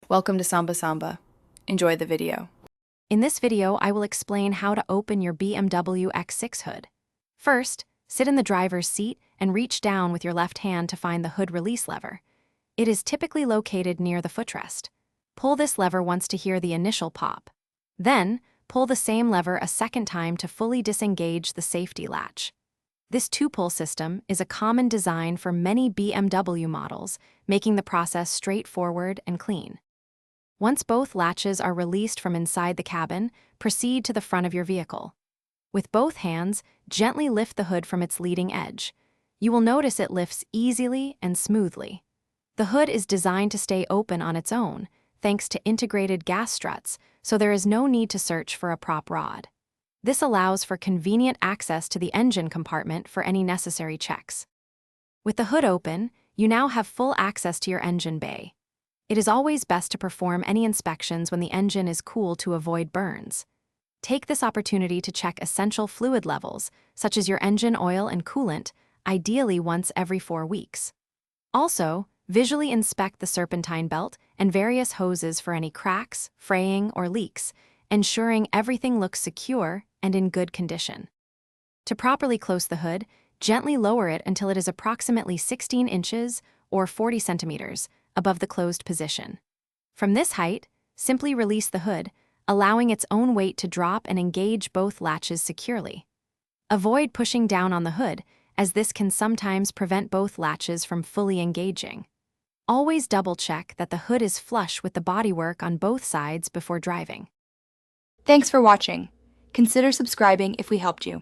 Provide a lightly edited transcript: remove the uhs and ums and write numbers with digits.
Welcome to Samba Samba. Enjoy the video. In this video, I will explain how to open your BMW X6 hood. First, sit in the driver's seat and reach down with your left hand to find the hood release lever. It is typically located near the footrest. Pull this lever once to hear the initial pop. Then, pull the same lever a second time to fully disengage the safety latch. This two-pull system is a common design for many BMW models, making the process straightforward and clean. Once both latches are released from inside the cabin, proceed to the front of your vehicle. With both hands, gently lift the hood from its leading edge. You will notice it lifts easily and smoothly. The hood is designed to stay open on its own, thanks to integrated gas struts, so there is no need to search for a prop rod. This allows for convenient access to the engine compartment for any necessary checks. With the hood open, you now have full access to your engine bay. It is always best to perform any inspections when the engine is cool to avoid burns. Take this opportunity to check essential fluid levels, such as your engine oil and coolant, ideally once every 4 weeks. Also, visually inspect the serpentine belt and various hoses for any cracks, fraying, or leaks, ensuring everything looks secure and in good condition. To properly close the hood, gently lower it until it is approximately 16 inches or 40 centimeters above the closed position. From this height, simply release the hood, allowing its own weight to drop and engage both latches securely. Avoid pushing down on the hood, as this can sometimes prevent both latches from fully engaging. Always double-check that the hood is flush with the bodywork on both sides before driving. Thanks for watching. Consider subscribing if we helped you.